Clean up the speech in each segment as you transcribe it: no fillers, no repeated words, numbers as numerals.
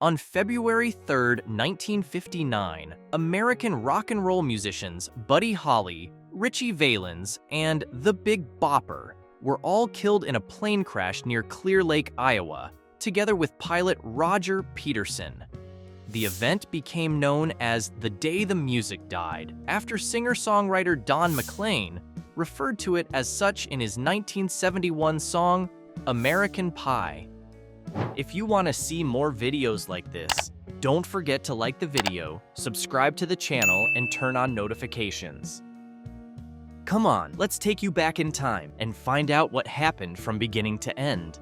On February 3, 1959, American rock and roll musicians Buddy Holly, Ritchie Valens, and the Big Bopper were all killed in a plane crash near Clear Lake, Iowa, together with pilot Roger Peterson. The event became known as the Day the Music Died, after singer-songwriter Don McLean referred to it as such in his 1971 song, American Pie. If you want to see more videos like this, don't forget to like the video, subscribe to the channel, and turn on notifications. Come on, let's take you back in time and find out what happened from beginning to end.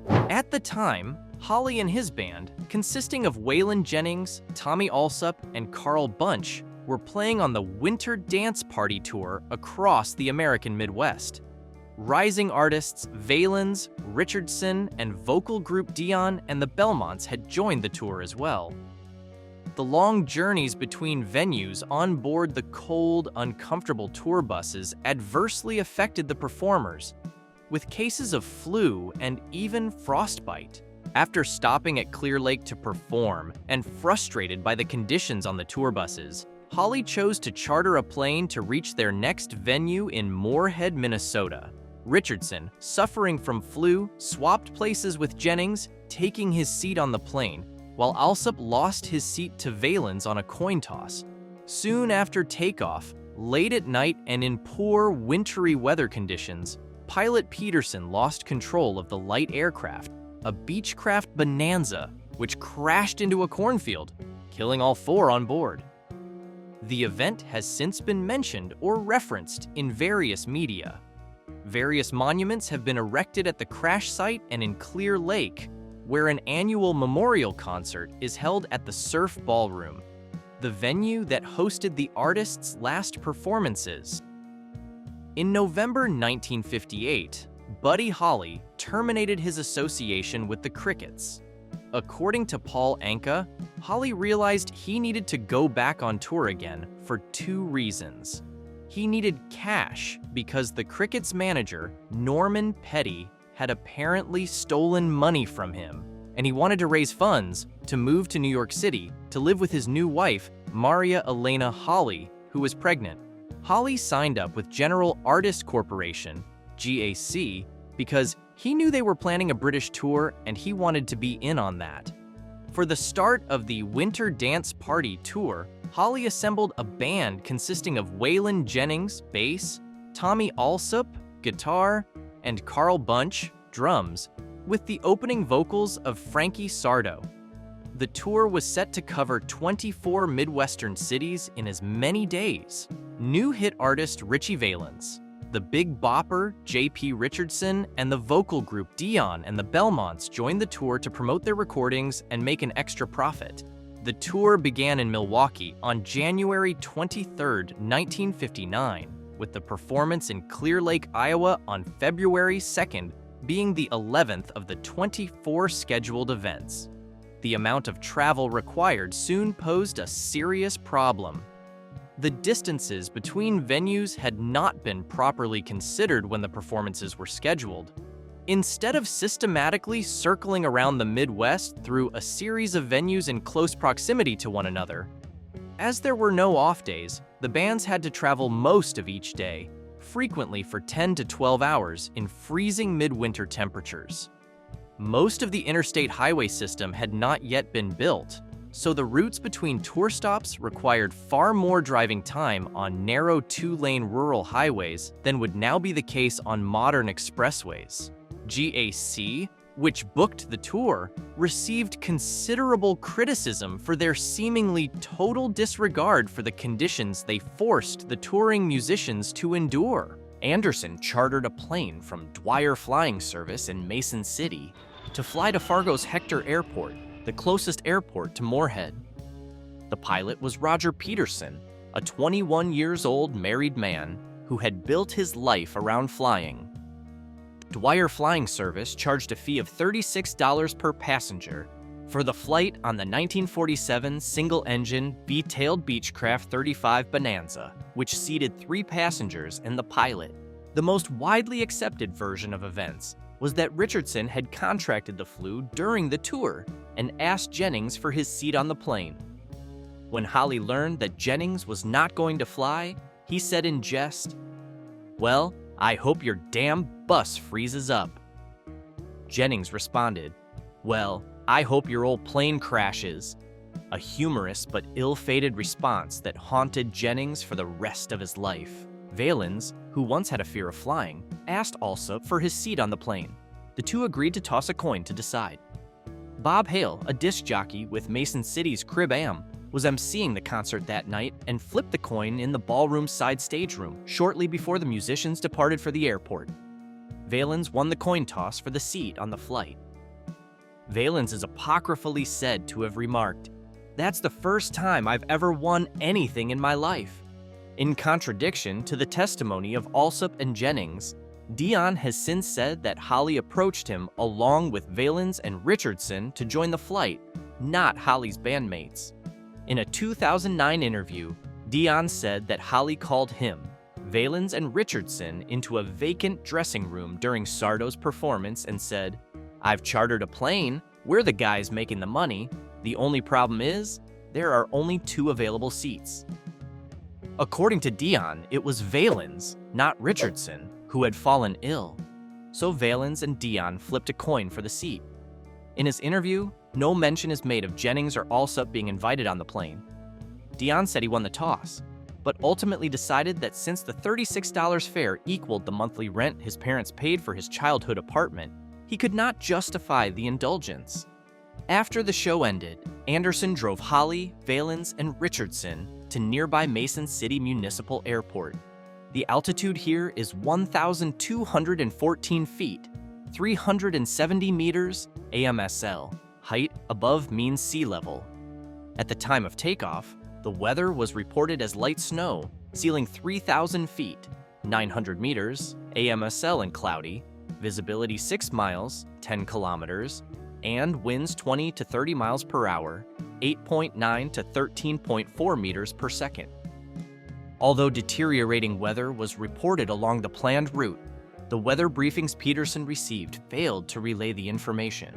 At the time, Holly and his band, consisting of Waylon Jennings, Tommy Allsup, and Carl Bunch, were playing on the Winter Dance Party Tour across the American Midwest. Rising artists Valens, Richardson, and vocal group Dion and the Belmonts had joined the tour as well. The long journeys between venues on board the cold, uncomfortable tour buses adversely affected the performers, with cases of flu and even frostbite. After stopping at Clear Lake to perform and frustrated by the conditions on the tour buses, Holly chose to charter a plane to reach their next venue in Moorhead, Minnesota. Richardson, suffering from flu, swapped places with Jennings, taking his seat on the plane, while Allsup lost his seat to Valens on a coin toss. Soon after takeoff, late at night and in poor, wintry weather conditions, pilot Peterson lost control of the light aircraft, a Beechcraft Bonanza, which crashed into a cornfield, killing all four on board. The event has since been mentioned or referenced in various media. Various monuments have been erected at the crash site and in Clear Lake, where an annual memorial concert is held at the Surf Ballroom, the venue that hosted the artist's last performances. In November 1958, Buddy Holly terminated his association with the Crickets. According to Paul Anka, Holly realized he needed to go back on tour again for two reasons. He needed cash because the Crickets' manager, Norman Petty, had apparently stolen money from him, and he wanted to raise funds to move to New York City to live with his new wife, Maria Elena Holly, who was pregnant. Holly signed up with General Artists Corporation, GAC, because he knew they were planning a British tour and he wanted to be in on that. For the start of the Winter Dance Party Tour, Holly assembled a band consisting of Waylon Jennings, bass, Tommy Allsup, guitar, and Carl Bunch, drums, with the opening vocals of Frankie Sardo. The tour was set to cover 24 Midwestern cities in as many days. New hit artist Ritchie Valens, the Big Bopper, J.P. Richardson, and the vocal group Dion and the Belmonts joined the tour to promote their recordings and make an extra profit. The tour began in Milwaukee on January 23, 1959, with the performance in Clear Lake, Iowa on February 2nd being the 11th of the 24 scheduled events. The amount of travel required soon posed a serious problem. The distances between venues had not been properly considered when the performances were scheduled. Instead of systematically circling around the Midwest through a series of venues in close proximity to one another, as there were no off days, the bands had to travel most of each day, frequently for 10 to 12 hours in freezing midwinter temperatures. Most of the interstate highway system had not yet been built, so the routes between tour stops required far more driving time on narrow two-lane rural highways than would now be the case on modern expressways. GAC, which booked the tour, received considerable criticism for their seemingly total disregard for the conditions they forced the touring musicians to endure. Anderson chartered a plane from Dwyer Flying Service in Mason City to fly to Fargo's Hector Airport, the closest airport to Moorhead. The pilot was Roger Peterson, a 21-year-old married man who had built his life around flying. Dwyer Flying Service charged a fee of $36 per passenger for the flight on the 1947 single-engine V-tailed Beechcraft 35 Bonanza, which seated 3 passengers and the pilot. The most widely accepted version of events was that Richardson had contracted the flu during the tour, and asked Jennings for his seat on the plane. When Holly learned that Jennings was not going to fly, he said in jest, "Well, I hope your damn bus freezes up." Jennings responded, "Well, I hope your old plane crashes," a humorous but ill-fated response that haunted Jennings for the rest of his life. Valens, who once had a fear of flying, asked Alsop for his seat on the plane. The two agreed to toss a coin to decide. Bob Hale, a disc jockey with Mason City's Crib Am, was emceeing the concert that night and flipped the coin in the ballroom side stage room shortly before the musicians departed for the airport. Valens won the coin toss for the seat on the flight. Valens is apocryphally said to have remarked, "That's the first time I've ever won anything in my life." In contradiction to the testimony of Alsop and Jennings, Dion has since said that Holly approached him along with Valens and Richardson to join the flight, not Holly's bandmates. In a 2009 interview, Dion said that Holly called him, Valens, and Richardson into a vacant dressing room during Sardo's performance and said, "I've chartered a plane, we're the guys making the money. The only problem is, there are only 2 available seats." According to Dion, it was Valens, not Richardson, who had fallen ill. So Valens and Dion flipped a coin for the seat. In his interview, no mention is made of Jennings or Alsop being invited on the plane. Dion said he won the toss, but ultimately decided that since the $36 fare equaled the monthly rent his parents paid for his childhood apartment, he could not justify the indulgence. After the show ended, Anderson drove Holly, Valens, and Richardson to nearby Mason City Municipal Airport. The altitude here is 1,214 feet, 370 meters AMSL, height above mean sea level. At the time of takeoff, the weather was reported as light snow, ceiling 3,000 feet, 900 meters AMSL, and cloudy, visibility 6 miles, 10 kilometers, and winds 20 to 30 miles per hour, 8.9 to 13.4 meters per second. Although deteriorating weather was reported along the planned route, the weather briefings Peterson received failed to relay the information.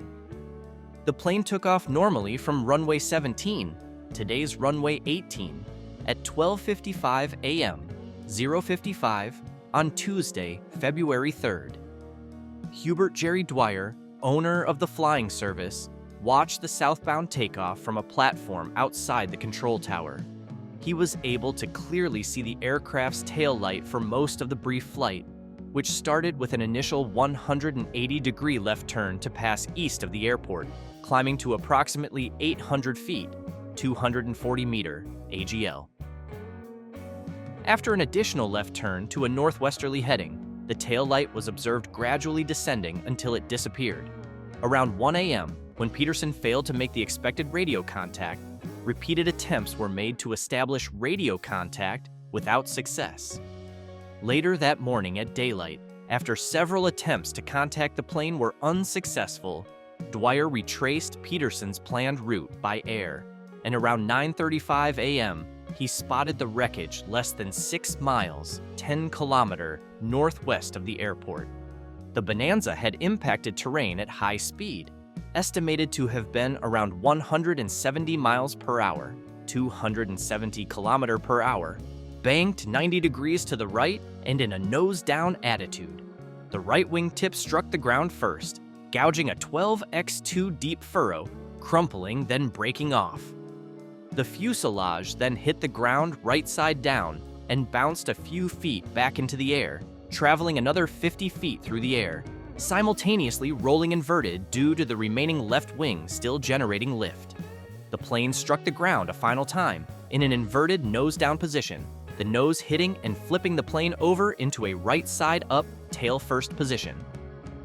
The plane took off normally from runway 17, today's runway 18, at 12:55 a.m., 0:55 on Tuesday, February 3rd. Hubert Jerry Dwyer, owner of the flying service, watched the southbound takeoff from a platform outside the control tower. He was able to clearly see the aircraft's tail light for most of the brief flight, which started with an initial 180-degree left turn to pass east of the airport, climbing to approximately 800 feet, 240-meter AGL. After an additional left turn to a northwesterly heading, the tail light was observed gradually descending until it disappeared. Around 1 a.m., when Peterson failed to make the expected radio contact, repeated attempts were made to establish radio contact without success. Later that morning at daylight, after several attempts to contact the plane were unsuccessful, Dwyer retraced Peterson's planned route by air, and around 9:35 a.m., he spotted the wreckage less than 6 miles, 10 kilometers northwest of the airport. The Bonanza had impacted terrain at high speed, estimated to have been around 170 miles per hour, 270 kilometers per hour, banked 90 degrees to the right and in a nose-down attitude. The right wing tip struck the ground first, gouging a 12x2 deep furrow, crumpling, then breaking off. The fuselage then hit the ground right side down and bounced a few feet back into the air, traveling another 50 feet through the air, simultaneously rolling inverted due to the remaining left wing still generating lift. The plane struck the ground a final time in an inverted nose-down position, the nose hitting and flipping the plane over into a right side up, tail first position.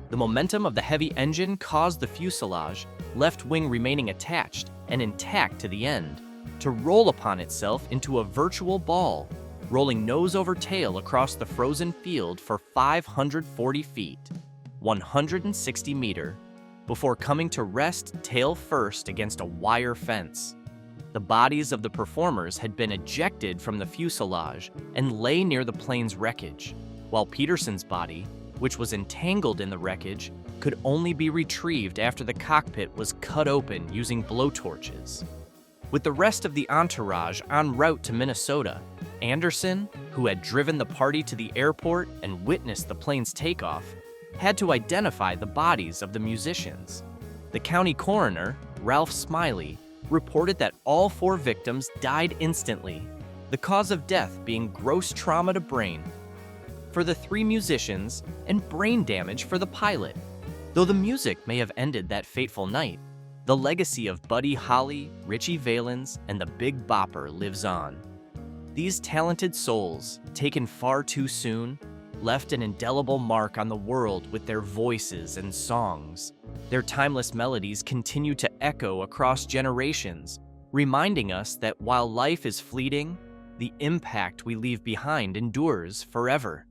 The momentum of the heavy engine caused the fuselage, left wing remaining attached and intact to the end, to roll upon itself into a virtual ball, rolling nose over tail across the frozen field for 540 feet, 160 meters, before coming to rest tail first against a wire fence. The bodies of the performers had been ejected from the fuselage and lay near the plane's wreckage, while Peterson's body, which was entangled in the wreckage, could only be retrieved after the cockpit was cut open using blowtorches. With the rest of the entourage en route to Minnesota, Anderson, who had driven the party to the airport and witnessed the plane's takeoff, had to identify the bodies of the musicians. The county coroner, Ralph Smiley, reported that all 4 victims died instantly, the cause of death being gross trauma to brain for the 3 musicians and brain damage for the pilot. Though the music may have ended that fateful night, the legacy of Buddy Holly, Ritchie Valens, and the Big Bopper lives on. These talented souls, taken far too soon, left an indelible mark on the world with their voices and songs. Their timeless melodies continue to echo across generations, reminding us that while life is fleeting, the impact we leave behind endures forever.